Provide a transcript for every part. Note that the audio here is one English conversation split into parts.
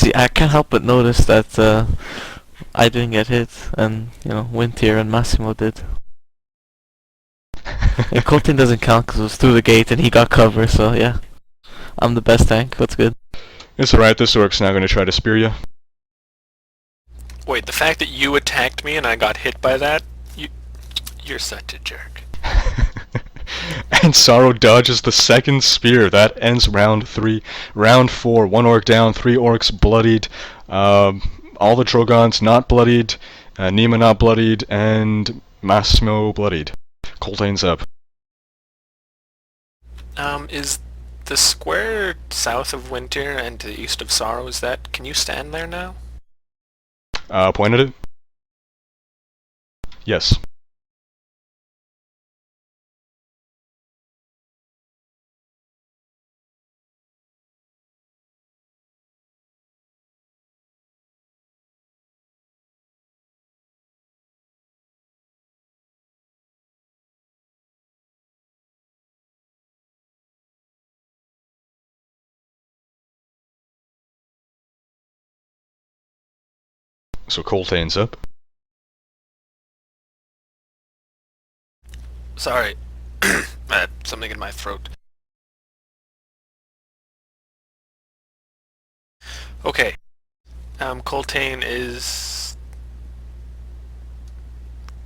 See, I can't help but notice that I didn't get hit, and Winter and Massimo did. And Colton doesn't count because it was through the gate and he got cover, so yeah. I'm the best tank, that's good. It's alright, this orc's now going to try to spear you. Wait, the fact that you attacked me and I got hit by that? You're such a jerk. And Sorrow dodges the second spear. That ends round 3. Round 4, 1 orc down, 3 orcs bloodied. All the Drogons not bloodied. Nima not bloodied, and Massimo bloodied. Coltane's up. Is the square south of Winter and to the east of Sorrow, can you stand there now? Point at it? Yes. So Coltane's up. Sorry. I had something in my throat. Okay. Coltane is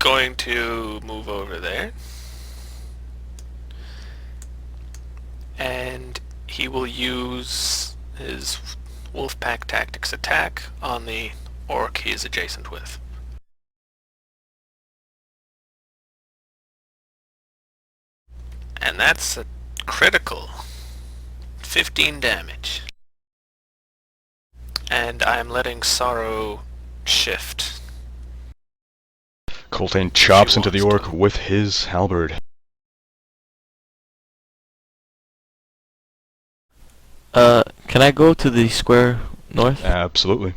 going to move over there. And he will use his Wolfpack Tactics attack on the orc he is adjacent with. And that's a critical. 15 damage. And I'm letting Sorrow shift. Coltane chops into the orc with his halberd. Can I go to the square north? Absolutely.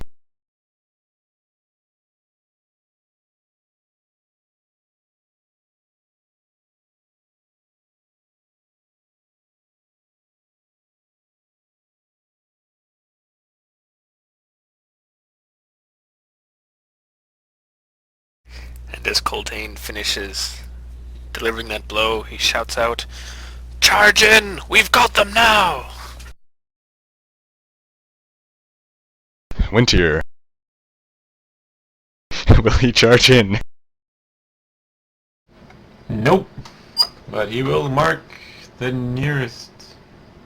And as Coltane finishes delivering that blow, he shouts out, "Charge in! We've got them now!" Winter. Will he charge in? Nope. But he will mark the nearest.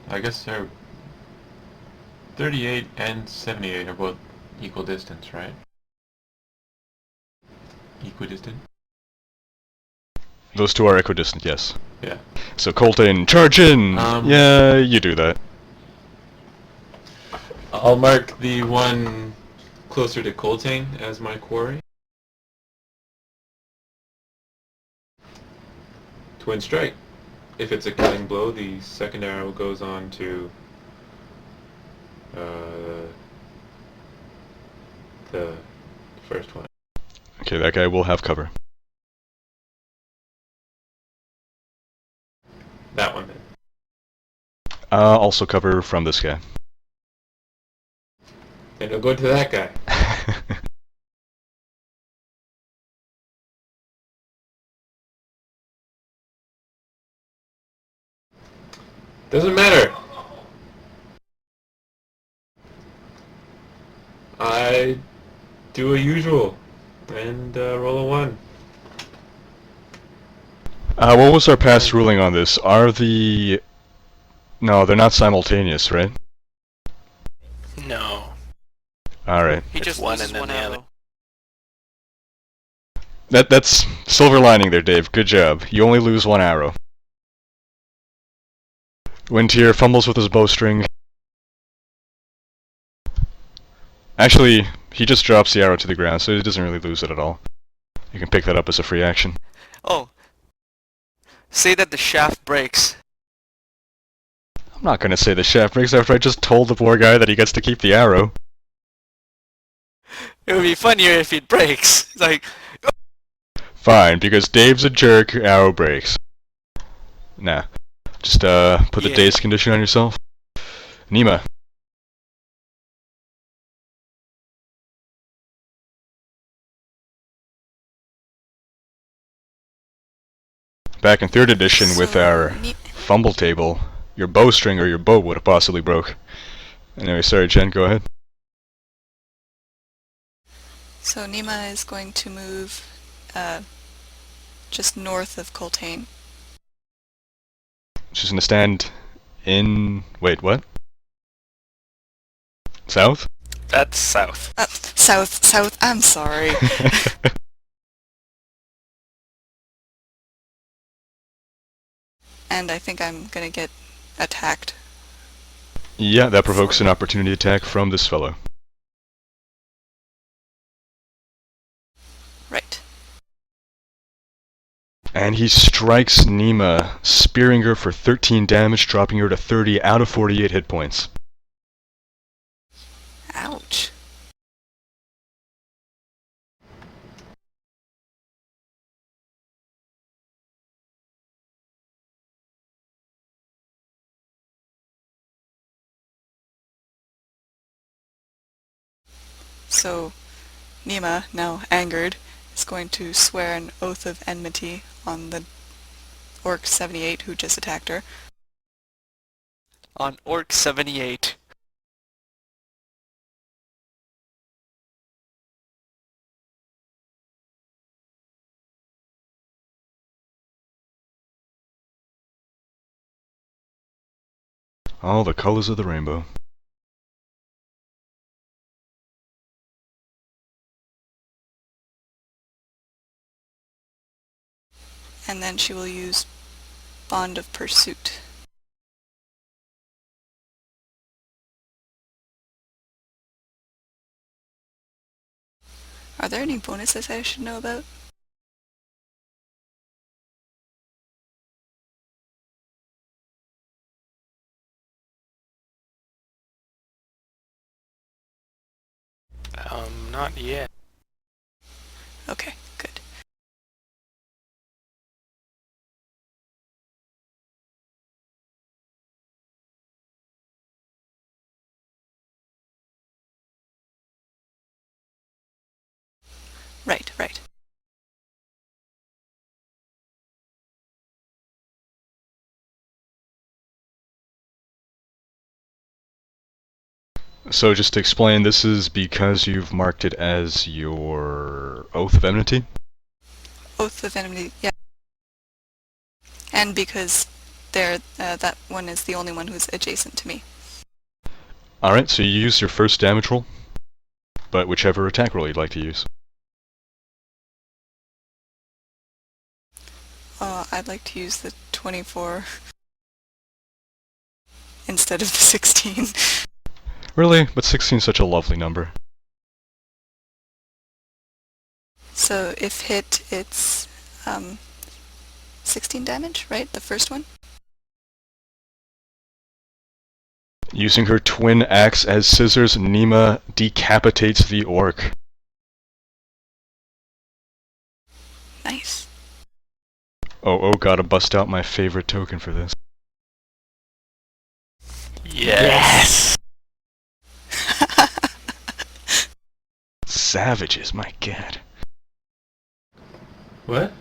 I guess they're 38 and 78 are both equal distance, right? Equidistant? Those two are equidistant, yes. Yeah. So Coltane, charge in! Yeah, you do that. I'll mark the one closer to Coltane as my quarry. Twin strike. If it's a killing blow, the second arrow goes on to the first one. Okay, that guy will have cover. That one then. Also cover from this guy. Then it'll go to that guy. Doesn't matter. I do a usual and roll a 1. What was our past ruling on this? Are the... No, they're not simultaneous, right? No. Alright. He just one and then the other. That's silver lining there, Dave. Good job. You only lose 1 arrow. Winter fumbles with his bowstring. Actually, he just drops the arrow to the ground, so he doesn't really lose it at all. You can pick that up as a free action. Oh. Say that the shaft breaks. I'm not gonna say the shaft breaks after I just told the poor guy that he gets to keep the arrow. It would be funnier if it breaks. It's like... Fine, because Dave's a jerk, arrow breaks. Nah. Just, put the dazed condition on yourself. Nima. Back in 3rd edition with our fumble table, your bowstring or your bow would have possibly broke. Anyway, sorry, Jen, go ahead. So Nima is going to move just north of Coltane. She's gonna stand in... Wait, what? South? That's south. South, I'm sorry. And I think I'm gonna get attacked. Yeah, that provokes an opportunity attack from this fellow. Right. And he strikes Nima, spearing her for 13 damage, dropping her to 30 out of 48 hit points. Ouch. So, Nima, now angered, is going to swear an oath of enmity on the Orc 78 who just attacked her. On Orc 78. All the colors of the rainbow. And then she will use Bond of Pursuit. Are there any bonuses I should know about? Not yet. Okay, good. Right. So just to explain, this is because you've marked it as your Oath of Enmity? Oath of Enmity, yeah. And because that one is the only one who's adjacent to me. Alright, so you use your first damage roll, but whichever attack roll you'd like to use. I'd like to use the 24 instead of the 16. Really? But 16 is such a lovely number. So if hit, it's 16 damage, right? The first one? Using her twin axe as scissors, Nima decapitates the orc. Nice. Oh, gotta bust out my favorite token for this. Yes. Savages, my god. What?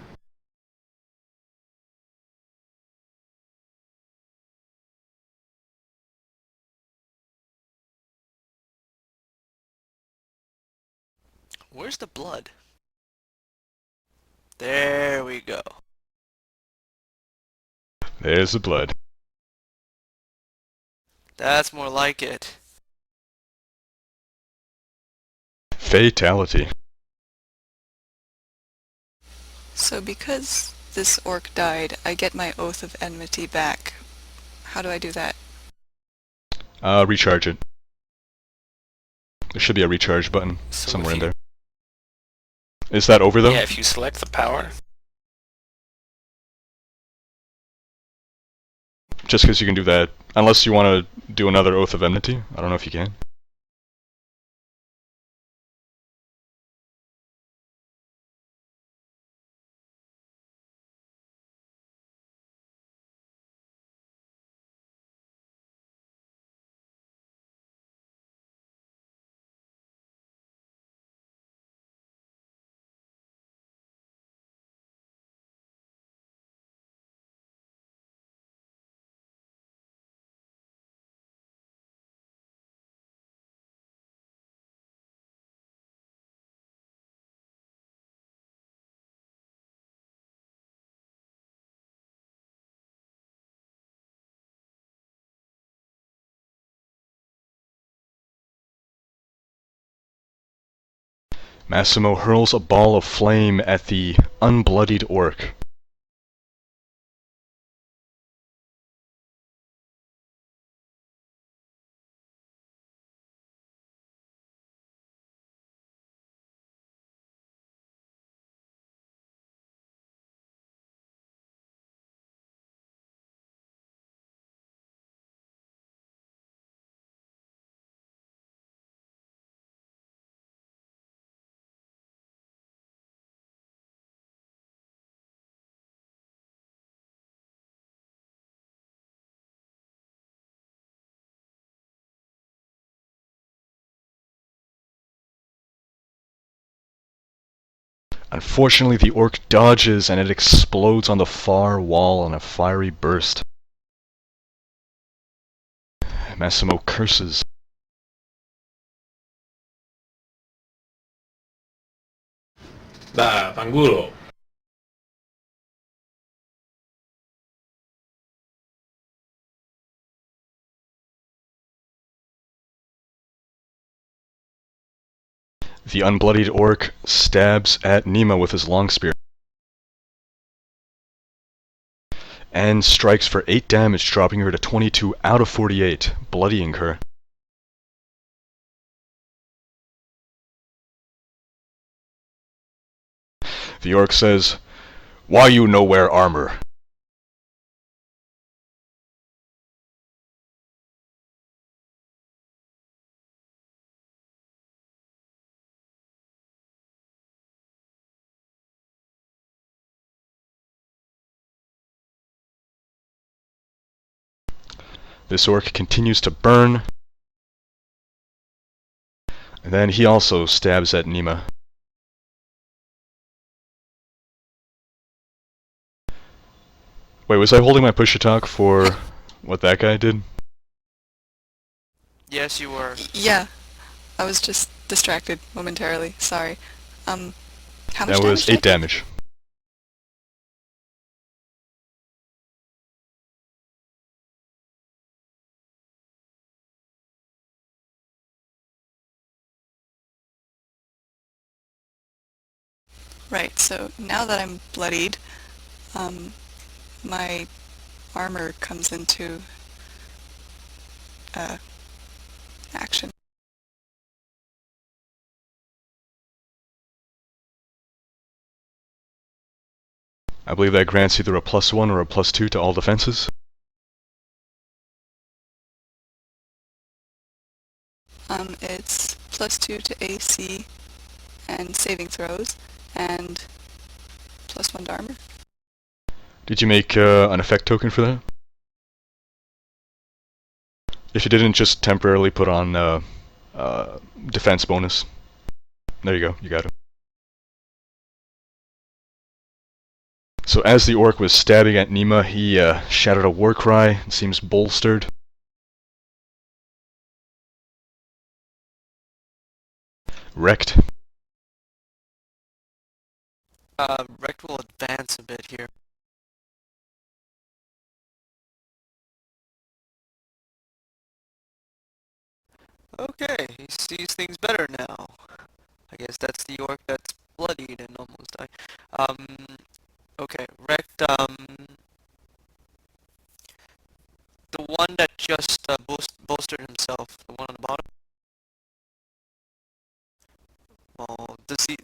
Where's the blood? There we go. There's the blood. That's more like it. Fatality. So because this orc died, I get my Oath of Enmity back. How do I do that? Recharge it. There should be a recharge button So somewhere if in you- there. Is that over though? Yeah, if you select the power. Just because you can do that. Unless you want to do another Oath of Enmity. I don't know if you can. Massimo hurls a ball of flame at the unbloodied orc. Unfortunately, the orc dodges and it explodes on the far wall in a fiery burst. Massimo curses. Da, fanculo. The unbloodied orc stabs at Nima with his long spear and strikes for 8 damage, dropping her to 22 out of 48, bloodying her. The orc says, "Why you no wear armor?" This orc continues to burn, and then he also stabs at Nima. Wait, was I holding my push attack for what that guy did? Yes, you were. Yeah, I was just distracted momentarily. Sorry. How much That was damage did I 8 damage. Right, so now that I'm bloodied, my armor comes into action. I believe that grants either a +1 or a +2 to all defenses. It's +2 to AC and saving throws, and +1 to armor. Did you make an effect token for that? If you didn't, just temporarily put on defense bonus. There you go, you got it. So as the orc was stabbing at Nima, he shouted a war cry and seems bolstered. Wrecked. Rect will advance a bit here. Okay, he sees things better now. I guess that's the orc that's bloodied and almost died. Okay, Rect, the one that just bolstered himself, the one on the bottom. Well, does he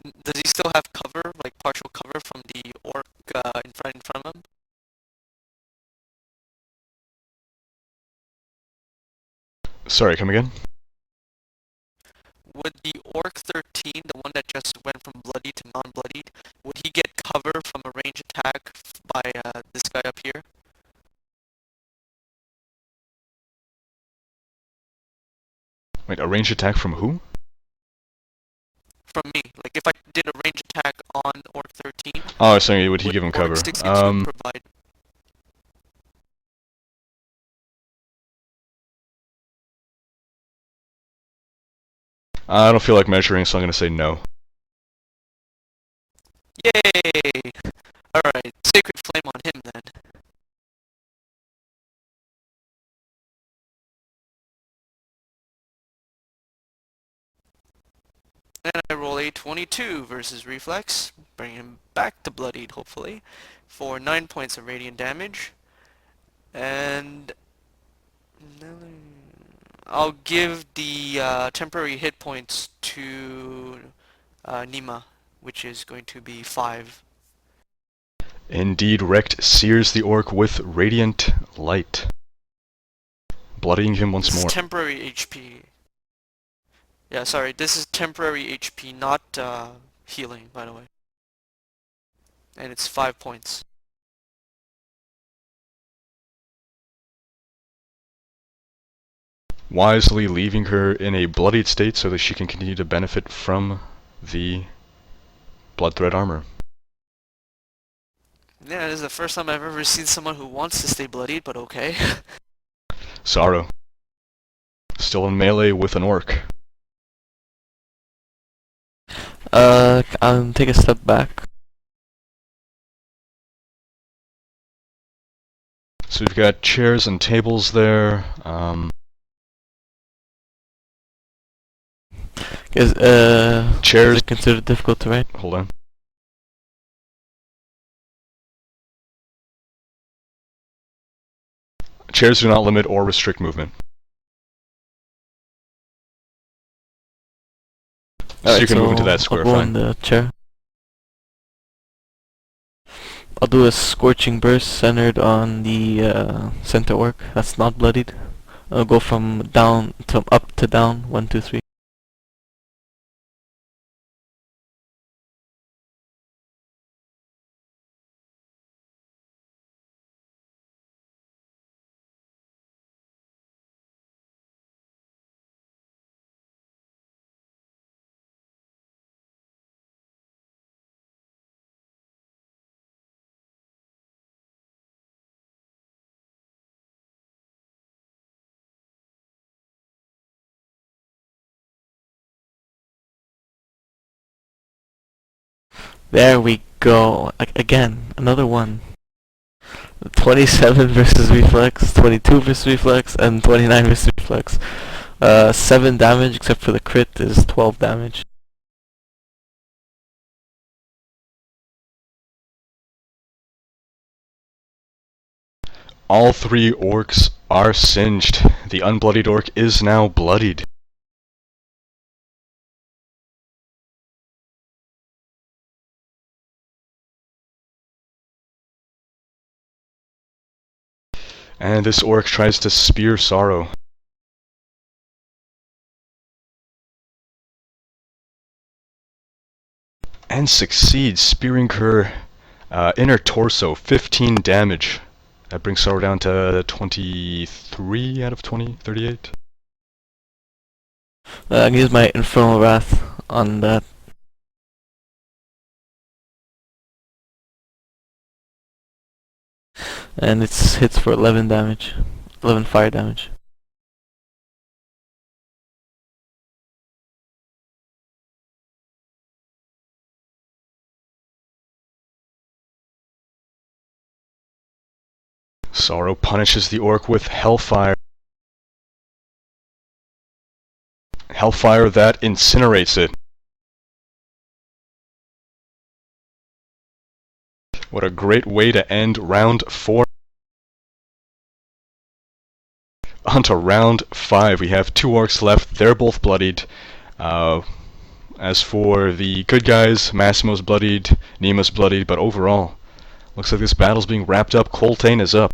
still have cover, like partial cover from the orc in front of him? Sorry, come again? Would the orc 13, the one that just went from bloody to non-bloodied, would he get cover from a range attack by this guy up here? Wait, a range attack from who? From me. Like if I did a range attack on orc 13. Oh, sorry, would he give him orc cover? 62 provide? I don't feel like measuring, so I'm gonna say no. Yay! Alright, Sacred Flame on him then. And I roll a 22 versus reflex, bringing him back to bloodied, hopefully, for 9 points of radiant damage. And I'll give the temporary hit points to Nima, which is going to be 5. Indeed, Rect sears the orc with radiant light, bloodying him once This more. is temporary HP. Yeah, sorry, this is temporary HP, not healing, by the way. And it's 5 points. Wisely leaving her in a bloodied state so that she can continue to benefit from the blood thread armor. Yeah, this is the first time I've ever seen someone who wants to stay bloodied, but okay. Sorrow. Still in melee with an orc. I'll take a step back. So we've got chairs and tables there. Is Chairs. it considered difficult to write? Hold on. Chairs do not limit or restrict movement. So you can move into that square, I'll go fine. in the chair. I'll do a scorching burst centered on the center orc that's not bloodied. I'll go from down to up to down. 1, 2, 3. There we go. Again, another one. 27 versus reflex, 22 versus reflex, and 29 versus reflex. 7 damage, except for the crit, is 12 damage. All 3 orcs are singed. The unbloodied orc is now bloodied. And this orc tries to spear Sorrow. And succeeds, spearing her inner torso, 15 damage. That brings Sorrow down to 23 out of 38. I can use my Infernal Wrath on that. And it hits for 11 damage. 11 fire damage. Sorrow punishes the orc with Hellfire. Hellfire that incinerates it. What a great way to end round 4. On to round 5. We have 2 orcs left. They're both bloodied. As for the good guys, Massimo's bloodied, Nima's bloodied, but overall, looks like this battle's being wrapped up. Coltane is up.